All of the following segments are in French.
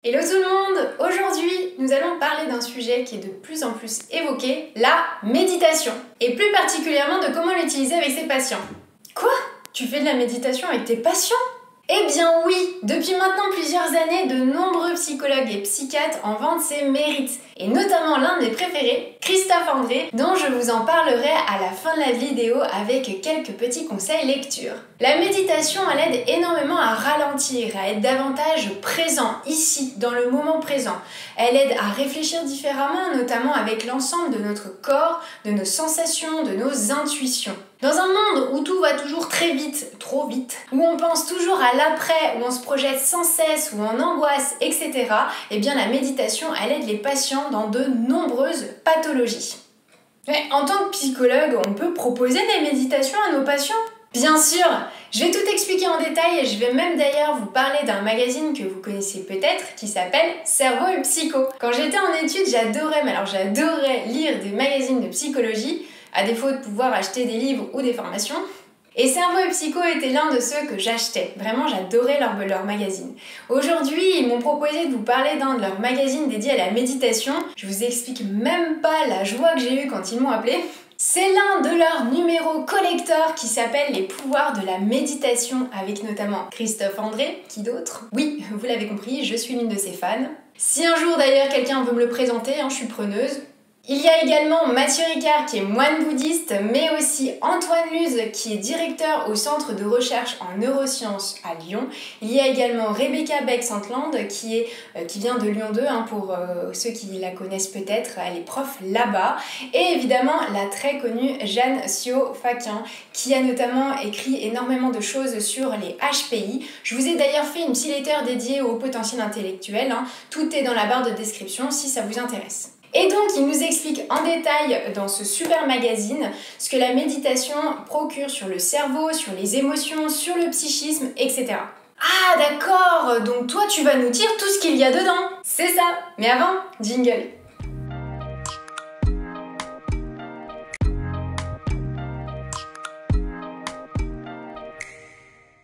Hello tout le monde! Aujourd'hui, nous allons parler d'un sujet qui est de plus en plus évoqué, la méditation. Et plus particulièrement de comment l'utiliser avec ses patients. Quoi? Tu fais de la méditation avec tes patients? Eh bien oui! Depuis maintenant plusieurs années, de nombreux psychologues et psychiatres en vantent ses mérites. Et notamment l'un de mes préférés, Christophe André, dont je vous en parlerai à la fin de la vidéo avec quelques petits conseils lecture. La méditation, elle aide énormément à ralentir, à être davantage présent, ici, dans le moment présent. Elle aide à réfléchir différemment, notamment avec l'ensemble de notre corps, de nos sensations, de nos intuitions. Dans un monde où tout va toujours très vite, trop vite, où on pense toujours à l'après, où on se projette sans cesse, où on angoisse, etc., eh bien la méditation, elle aide les patients dans de nombreuses pathologies. Mais en tant que psychologue, on peut proposer des méditations à nos patients? Bien sûr! Je vais tout expliquer en détail et je vais même d'ailleurs vous parler d'un magazine que vous connaissez peut-être qui s'appelle Cerveau et Psycho. Quand j'étais en études, j'adorais lire des magazines de psychologie, à défaut de pouvoir acheter des livres ou des formations. Et Cerveau et Psycho était l'un de ceux que j'achetais. Vraiment, j'adorais leur magazine. Aujourd'hui, ils m'ont proposé de vous parler d'un de leurs magazines dédiés à la méditation. Je vous explique même pas la joie que j'ai eue quand ils m'ont appelé. C'est l'un de leurs numéros collector qui s'appelle Les pouvoirs de la méditation avec notamment Christophe André, qui d'autre? Oui, vous l'avez compris, je suis l'une de ses fans. Si un jour d'ailleurs quelqu'un veut me le présenter, je suis preneuse. Il y a également Mathieu Ricard qui est moine bouddhiste, mais aussi Antoine Luz qui est directeur au centre de recherche en neurosciences à Lyon. Il y a également Rebecca Beck-Santland qui vient de Lyon 2, pour ceux qui la connaissent peut-être, elle est prof là-bas. Et évidemment la très connue Jeanne Sio-Fakin qui a notamment écrit énormément de choses sur les HPI. Je vous ai d'ailleurs fait une newsletter dédiée au potentiel intellectuel, tout est dans la barre de description si ça vous intéresse. Et donc, il nous explique en détail dans ce super magazine ce que la méditation procure sur le cerveau, sur les émotions, sur le psychisme, etc. Ah d'accord, donc toi tu vas nous dire tout ce qu'il y a dedans. C'est ça, mais avant, jingle.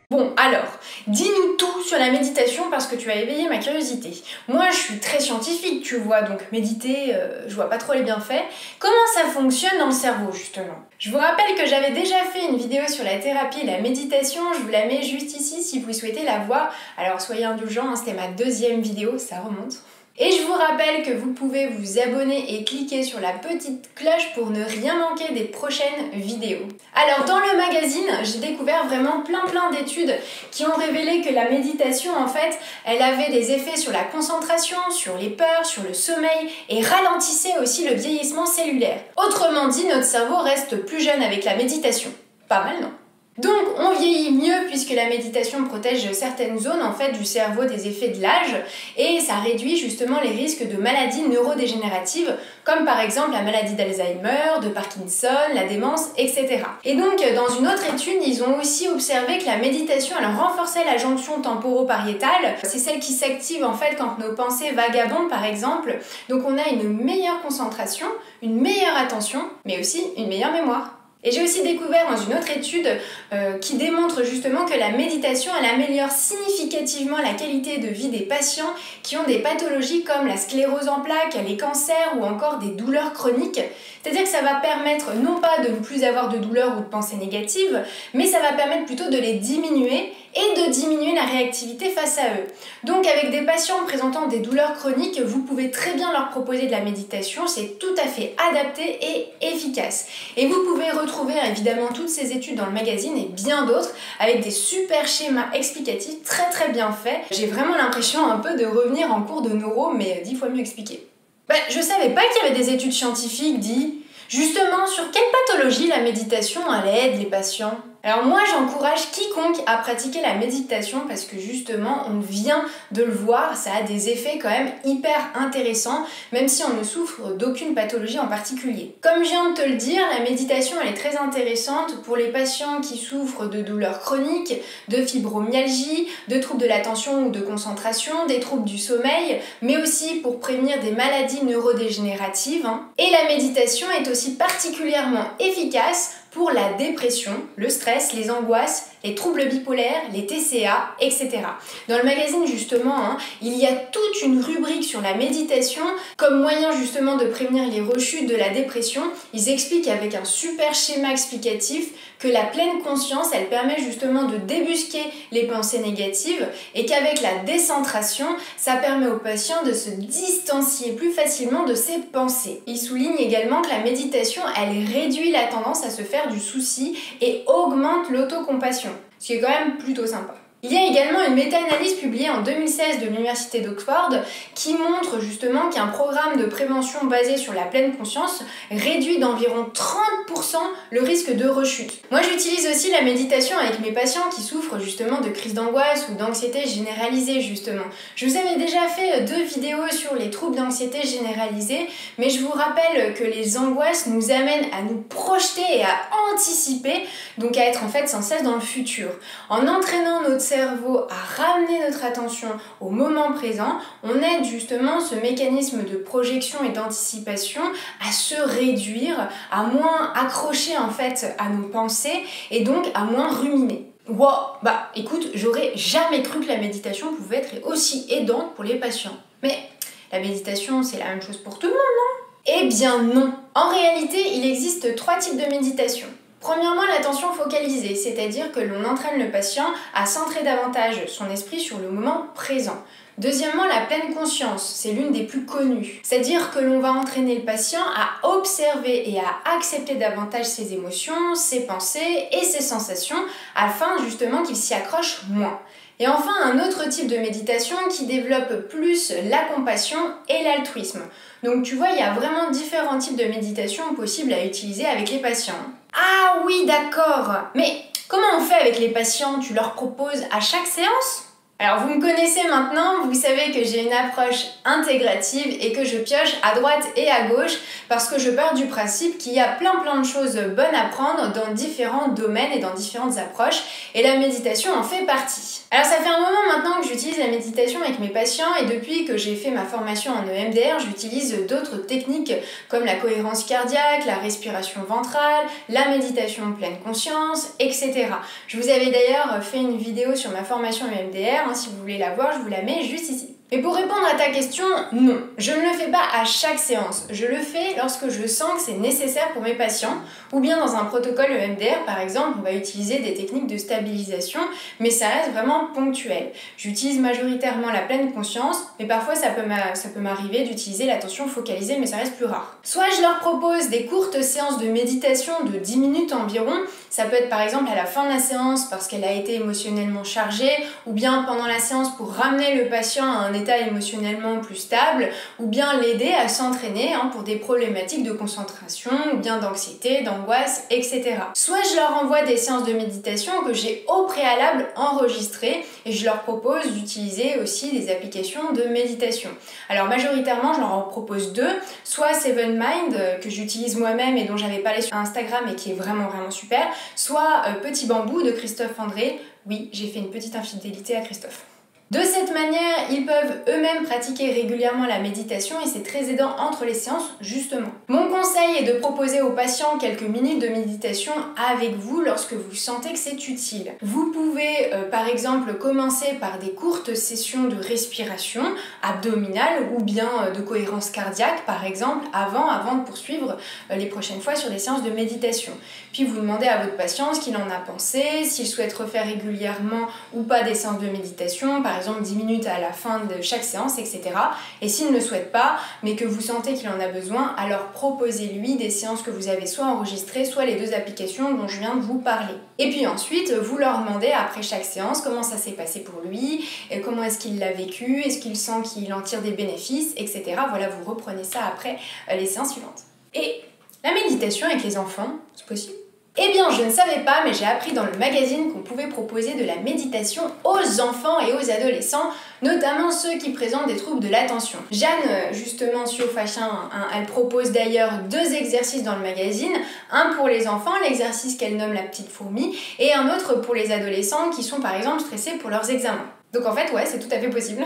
Bon, alors, dis-nous tout sur la méditation parce que tu as éveillé ma curiosité. Moi, je suis très scientifique, tu vois, donc méditer, je vois pas trop les bienfaits. Comment ça fonctionne dans le cerveau, justement? Je vous rappelle que j'avais déjà fait une vidéo sur la thérapie et la méditation, je vous la mets juste ici si vous souhaitez la voir. Alors, soyez indulgents, c'était ma deuxième vidéo, ça remonte. Et je vous rappelle que vous pouvez vous abonner et cliquer sur la petite cloche pour ne rien manquer des prochaines vidéos. Alors dans le magazine, j'ai découvert vraiment plein d'études qui ont révélé que la méditation en fait, elle avait des effets sur la concentration, sur les peurs, sur le sommeil et ralentissait aussi le vieillissement cellulaire. Autrement dit, notre cerveau reste plus jeune avec la méditation. Pas mal, non ? Donc on vieillit mieux puisque la méditation protège certaines zones en fait du cerveau des effets de l'âge et ça réduit justement les risques de maladies neurodégénératives comme par exemple la maladie d'Alzheimer, de Parkinson, la démence, etc. Et donc dans une autre étude, ils ont aussi observé que la méditation elle renforçait la jonction temporopariétale. C'est celle qui s'active en fait quand nos pensées vagabondent par exemple. Donc on a une meilleure concentration, une meilleure attention, mais aussi une meilleure mémoire. Et j'ai aussi découvert dans une autre étude qui démontre justement que la méditation elle améliore significativement la qualité de vie des patients qui ont des pathologies comme la sclérose en plaques, les cancers ou encore des douleurs chroniques. C'est-à-dire que ça va permettre non pas de ne plus avoir de douleurs ou de pensées négatives, mais ça va permettre plutôt de les diminuer et de diminuer la réactivité face à eux. Donc avec des patients présentant des douleurs chroniques, vous pouvez très bien leur proposer de la méditation, c'est tout à fait adapté et efficace. Et vous pouvez retrouver évidemment toutes ces études dans le magazine et bien d'autres avec des super schémas explicatifs très bien faits. J'ai vraiment l'impression un peu de revenir en cours de neuro, mais 10 fois mieux expliqué. Je savais pas qu'il y avait des études scientifiques dit justement sur quelle pathologie la méditation elle aide les patients. Alors moi j'encourage quiconque à pratiquer la méditation parce que justement on vient de le voir, ça a des effets quand même hyper intéressants même si on ne souffre d'aucune pathologie en particulier. Comme je viens de te le dire, la méditation elle est très intéressante pour les patients qui souffrent de douleurs chroniques, de fibromyalgie, de troubles de l'attention ou de concentration, des troubles du sommeil, mais aussi pour prévenir des maladies neurodégénératives. Et la méditation est aussi particulièrement efficace pour la dépression, le stress, les angoisses les troubles bipolaires, les TCA, etc. Dans le magazine justement, il y a toute une rubrique sur la méditation comme moyen justement de prévenir les rechutes de la dépression. Ils expliquent avec un super schéma explicatif que la pleine conscience, elle permet justement de débusquer les pensées négatives et qu'avec la décentration, ça permet aux patients de se distancier plus facilement de ses pensées. Ils soulignent également que la méditation, elle réduit la tendance à se faire du souci et augmente l'autocompassion, ce qui est quand même plutôt sympa. Il y a également une méta-analyse publiée en 2016 de l'Université d'Oxford qui montre justement qu'un programme de prévention basé sur la pleine conscience réduit d'environ 30% le risque de rechute. Moi j'utilise aussi la méditation avec mes patients qui souffrent justement de crises d'angoisse ou d'anxiété généralisée justement. Je vous avais déjà fait 2 vidéos sur les troubles d'anxiété généralisée, mais je vous rappelle que les angoisses nous amènent à nous projeter et à anticiper, donc à être en fait sans cesse dans le futur. En entraînant notre cerveau à ramener notre attention au moment présent, on aide justement ce mécanisme de projection et d'anticipation à se réduire, à moins accrocher en fait à nos pensées et donc à moins ruminer. Wow, bah écoute, j'aurais jamais cru que la méditation pouvait être aussi aidante pour les patients. Mais la méditation, c'est la même chose pour tout le monde, non? Eh bien non. En réalité, il existe 3 types de méditation. Premièrement, l'attention focalisée, c'est-à-dire que l'on entraîne le patient à centrer davantage son esprit sur le moment présent. Deuxièmement, la pleine conscience, c'est l'une des plus connues, c'est-à-dire que l'on va entraîner le patient à observer et à accepter davantage ses émotions, ses pensées et ses sensations afin justement qu'il s'y accroche moins. Et enfin, un autre type de méditation qui développe plus la compassion et l'altruisme. Donc tu vois, il y a vraiment différents types de méditation possibles à utiliser avec les patients. Ah oui, d'accord. Mais comment on fait avec les patients? Tu leur proposes à chaque séance? Alors vous me connaissez maintenant, vous savez que j'ai une approche intégrative et que je pioche à droite et à gauche parce que je pars du principe qu'il y a plein de choses bonnes à prendre dans différents domaines et dans différentes approches et la méditation en fait partie. Alors ça fait un moment maintenant que j'utilise la méditation avec mes patients et depuis que j'ai fait ma formation en EMDR, j'utilise d'autres techniques comme la cohérence cardiaque, la respiration ventrale, la méditation pleine conscience, etc. Je vous avais d'ailleurs fait une vidéo sur ma formation EMDR. Si vous voulez la voir, je vous la mets juste ici. Mais pour répondre à ta question, non, je ne le fais pas à chaque séance. Je le fais lorsque je sens que c'est nécessaire pour mes patients, ou bien dans un protocole EMDR, par exemple, on va utiliser des techniques de stabilisation, mais ça reste vraiment ponctuel. J'utilise majoritairement la pleine conscience, mais parfois ça peut m'arriver d'utiliser l'attention focalisée, mais ça reste plus rare. Soit je leur propose des courtes séances de méditation de 10 minutes environ, ça peut être par exemple à la fin de la séance parce qu'elle a été émotionnellement chargée, ou bien pendant la séance pour ramener le patient à un état émotionnellement plus stable, ou bien l'aider à s'entraîner pour des problématiques de concentration, ou bien d'anxiété, d'angoisse, etc. Soit je leur envoie des séances de méditation que j'ai au préalable enregistrées et je leur propose d'utiliser aussi des applications de méditation. Alors majoritairement, je leur en propose 2, soit Seven Mind que j'utilise moi-même et dont j'avais parlé sur Instagram et qui est vraiment super, soit Petit Bambou de Christophe André. Oui, j'ai fait une petite infidélité à Christophe. De cette manière, ils peuvent eux-mêmes pratiquer régulièrement la méditation et c'est très aidant entre les séances, justement. Mon conseil est de proposer aux patients quelques minutes de méditation avec vous lorsque vous sentez que c'est utile. Vous pouvez par exemple commencer par des courtes sessions de respiration abdominale ou bien de cohérence cardiaque par exemple avant de poursuivre les prochaines fois sur des séances de méditation. Puis vous demandez à votre patient ce qu'il en a pensé, s'il souhaite refaire régulièrement ou pas des séances de méditation, par exemple 10 minutes à la fin de chaque séance, etc. Et s'il ne souhaite pas, mais que vous sentez qu'il en a besoin, alors proposez-lui des séances que vous avez soit enregistrées, soit les 2 applications dont je viens de vous parler. Et puis ensuite, vous leur demandez après chaque séance comment ça s'est passé pour lui, et comment est-ce qu'il l'a vécu, est-ce qu'il sent qu'il en tire des bénéfices, etc. Voilà, vous reprenez ça après les séances suivantes. Et la méditation avec les enfants, c'est possible ? Eh bien, je ne savais pas, mais j'ai appris dans le magazine qu'on pouvait proposer de la méditation aux enfants et aux adolescents, notamment ceux qui présentent des troubles de l'attention. Jeanne, justement, Siofachin, elle propose d'ailleurs 2 exercices dans le magazine, un pour les enfants, l'exercice qu'elle nomme la petite fourmi, et un autre pour les adolescents qui sont par exemple stressés pour leurs examens. Donc en fait, ouais, c'est tout à fait possible.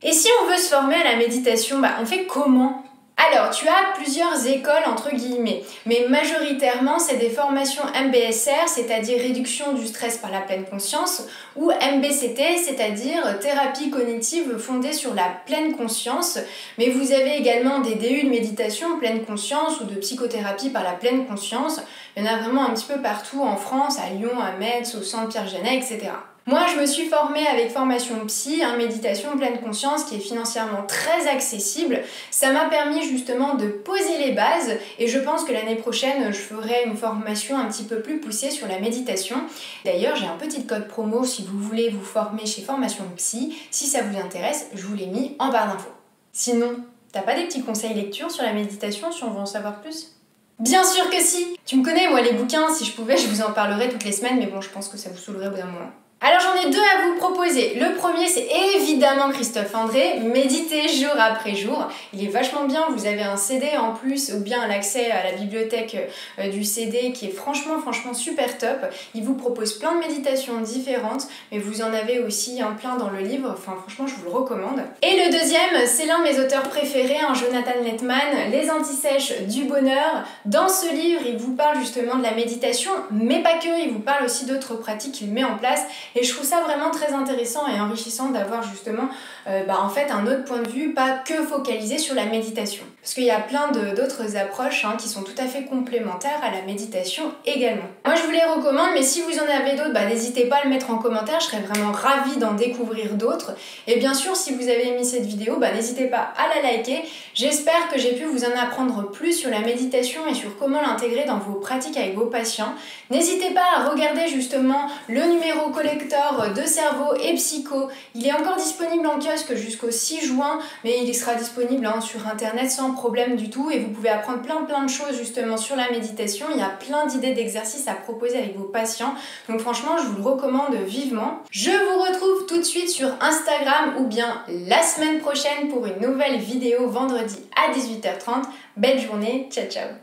Et si on veut se former à la méditation, on fait comment ? Alors, tu as plusieurs écoles entre guillemets, mais majoritairement c'est des formations MBSR, c'est-à-dire réduction du stress par la pleine conscience, ou MBCT, c'est-à-dire thérapie cognitive fondée sur la pleine conscience. Mais vous avez également des DU de méditation pleine conscience ou de psychothérapie par la pleine conscience. Il y en a vraiment un petit peu partout en France, à Lyon, à Metz, au Centre Pierre-Janet, etc. Moi, je me suis formée avec formation psy, méditation pleine conscience, qui est financièrement très accessible. Ça m'a permis justement de poser les bases et je pense que l'année prochaine, je ferai une formation un petit peu plus poussée sur la méditation. D'ailleurs, j'ai un petit code promo si vous voulez vous former chez Formation Psy. Si ça vous intéresse, je vous l'ai mis en barre d'infos. Sinon, t'as pas des petits conseils lecture sur la méditation si on veut en savoir plus ? Bien sûr que si! Tu me connais, moi, les bouquins, si je pouvais, je vous en parlerais toutes les semaines, mais bon, je pense que ça vous saoulerait au bout d'un moment. Alors j'en ai deux à vous proposer. Le premier, c'est évidemment Christophe André, Méditer jour après jour. Il est vachement bien, vous avez un CD en plus ou bien l'accès à la bibliothèque du CD qui est franchement super top. Il vous propose plein de méditations différentes, mais vous en avez aussi un plein dans le livre. Enfin franchement, je vous le recommande. Et le deuxième, c'est l'un de mes auteurs préférés, Jonathan Letman, Les Antisèches du bonheur. Dans ce livre, il vous parle justement de la méditation, mais pas que, il vous parle aussi d'autres pratiques qu'il met en place. Et je trouve ça vraiment très intéressant et enrichissant d'avoir justement en fait un autre point de vue, pas que focalisé sur la méditation. Parce qu'il y a plein d'autres approches qui sont tout à fait complémentaires à la méditation également. Moi je vous les recommande, mais si vous en avez d'autres, n'hésitez pas à le mettre en commentaire, je serais vraiment ravie d'en découvrir d'autres. Et bien sûr, si vous avez aimé cette vidéo, n'hésitez pas à la liker. J'espère que j'ai pu vous en apprendre plus sur la méditation et sur comment l'intégrer dans vos pratiques avec vos patients. N'hésitez pas à regarder justement le numéro collector de Cerveau et Psycho. Il est encore disponible en kiosque jusqu'au 6 juin, mais il sera disponible sur internet sans problème du tout et vous pouvez apprendre plein de choses justement sur la méditation. Il y a plein d'idées d'exercices à proposer avec vos patients, donc franchement je vous le recommande vivement. Je vous retrouve tout de suite sur Instagram ou bien la semaine prochaine pour une nouvelle vidéo vendredi à 18h30. Belle journée, ciao ciao.